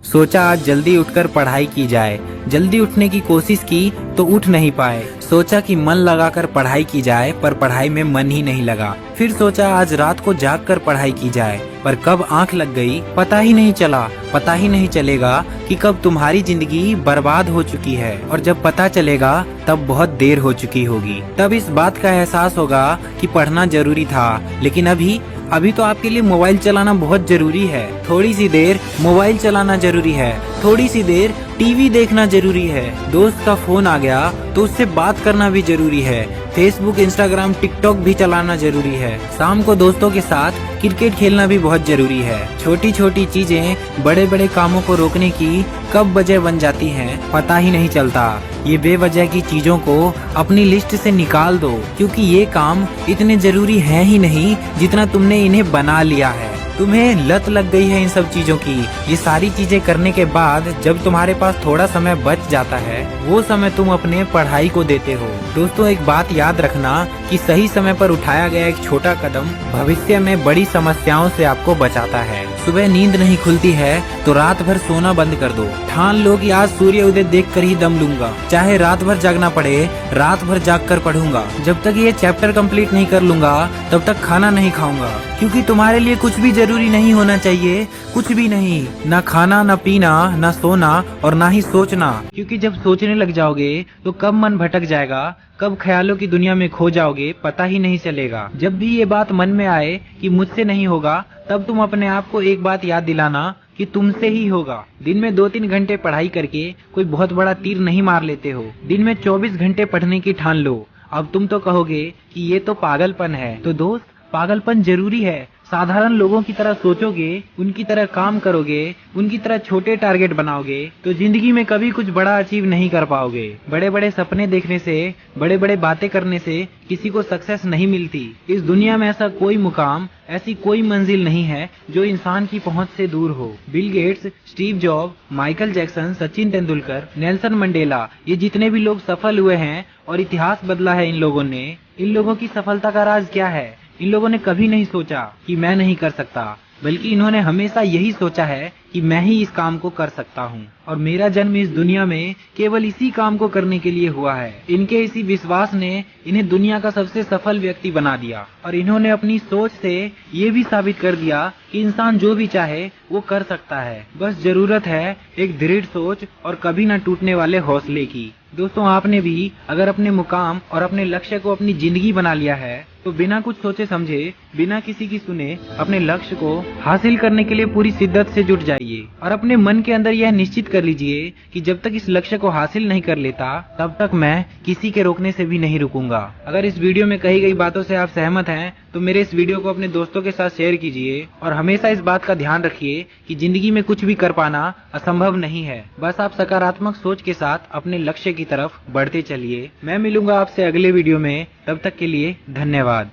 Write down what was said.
सोचा आज जल्दी उठकर पढ़ाई की जाए। जल्दी उठने की कोशिश की तो उठ नहीं पाए। सोचा कि मन लगाकर पढ़ाई की जाए पर पढ़ाई में मन ही नहीं लगा। फिर सोचा आज रात को जाग कर पढ़ाई की जाए पर कब आंख लग गई पता ही नहीं चला। पता ही नहीं चलेगा कि कब तुम्हारी जिंदगी बर्बाद हो चुकी है और जब पता चलेगा तब बहुत देर हो चुकी होगी। तब इस बात का एहसास होगा कि पढ़ना जरूरी था, लेकिन अभी तो आपके लिए मोबाइल चलाना बहुत जरूरी है। थोड़ी सी देर मोबाइल चलाना जरूरी है, थोड़ी सी देर टीवी देखना जरूरी है। दोस्त का फोन आ गया तो उससे बात करना भी जरूरी है। फेसबुक, इंस्टाग्राम, टिकटॉक भी चलाना जरूरी है। शाम को दोस्तों के साथ क्रिकेट खेलना भी बहुत जरूरी है। छोटी छोटी चीजें बड़े बड़े कामों को रोकने की कब वजह बन जाती हैं पता ही नहीं चलता। ये बेवजह की चीजों को अपनी लिस्ट से निकाल दो, क्योंकि ये काम इतने जरूरी हैं ही नहीं जितना तुमने इन्हें बना लिया है। तुम्हें लत लग गई है इन सब चीजों की। ये सारी चीजें करने के बाद जब तुम्हारे पास थोड़ा समय बच जाता है वो समय तुम अपने पढ़ाई को देते हो। दोस्तों, एक बात याद रखना कि सही समय पर उठाया गया एक छोटा कदम भविष्य में बड़ी समस्याओं से आपको बचाता है। सुबह नींद नहीं खुलती है तो रात भर सोना बंद कर दो। ठान लो कि आज सूर्य उदय देखकर ही दम लूंगा, चाहे रात भर जागना पड़े रात भर जाग कर पढ़ूंगा। जब तक ये चैप्टर कंप्लीट नहीं कर लूंगा तब तक खाना नहीं खाऊंगा, क्योंकि तुम्हारे लिए कुछ भी जरूरी नहीं होना चाहिए, कुछ भी नहीं। ना खाना, ना पीना, ना सोना और ना ही सोचना, क्योंकि जब सोचने लग जाओगे तो कब मन भटक जाएगा, कब ख्यालों की दुनिया में खो जाओगे पता ही नहीं चलेगा। जब भी ये बात मन में आए कि मुझसे नहीं होगा तब तुम अपने आप को एक बात याद दिलाना कि तुमसे ही होगा। दिन में 2-3 घंटे पढ़ाई करके कोई बहुत बड़ा तीर नहीं मार लेते हो। दिन में 24 घंटे पढ़ने की ठान लो। अब तुम तो कहोगे कि ये तो पागलपन है। तो दोस्त, पागलपन जरूरी है। साधारण लोगों की तरह सोचोगे, उनकी तरह काम करोगे, उनकी तरह छोटे टारगेट बनाओगे तो जिंदगी में कभी कुछ बड़ा अचीव नहीं कर पाओगे। बड़े बड़े सपने देखने से, बड़े बड़े बातें करने से किसी को सक्सेस नहीं मिलती। इस दुनिया में ऐसा कोई मुकाम, ऐसी कोई मंजिल नहीं है जो इंसान की पहुंच से दूर हो। Bill Gates, Steve job, Michael Jackson, Sachin Tendulkar, Nelson Mandela, ये जितने भी लोग सफल हुए हैं और इतिहास बदला है इन लोगों ने, इन लोगों की सफलता का राज क्या है? इन लोगों ने कभी नहीं सोचा कि मैं नहीं कर सकता, बल्कि इन्होंने हमेशा यही सोचा है कि मैं ही इस काम को कर सकता हूँ और मेरा जन्म इस दुनिया में केवल इसी काम को करने के लिए हुआ है। इनके इसी विश्वास ने इन्हें दुनिया का सबसे सफल व्यक्ति बना दिया और इन्होंने अपनी सोच से ये भी साबित कर दिया कि इंसान जो भी चाहे वो कर सकता है। बस जरूरत है एक दृढ़ सोच और कभी न टूटने वाले हौसले की। दोस्तों, आपने भी अगर अपने मुकाम और अपने लक्ष्य को अपनी जिंदगी बना लिया है तो बिना कुछ सोचे समझे, बिना किसी की सुने अपने लक्ष्य को हासिल करने के लिए पूरी शिद्दत से जुट जाइए और अपने मन के अंदर यह निश्चित कर लीजिए कि जब तक इस लक्ष्य को हासिल नहीं कर लेता तब तक मैं किसी के रोकने से भी नहीं रुकूंगा। अगर इस वीडियो में कही गई बातों से आप सहमत हैं तो मेरे इस वीडियो को अपने दोस्तों के साथ शेयर कीजिए और हमेशा इस बात का ध्यान रखिए कि जिंदगी में कुछ भी कर पाना असंभव नहीं है। बस आप सकारात्मक सोच के साथ अपने लक्ष्य की तरफ बढ़ते चलिए। मैं मिलूंगा आपसे अगले वीडियो में, तब तक के लिए धन्यवाद।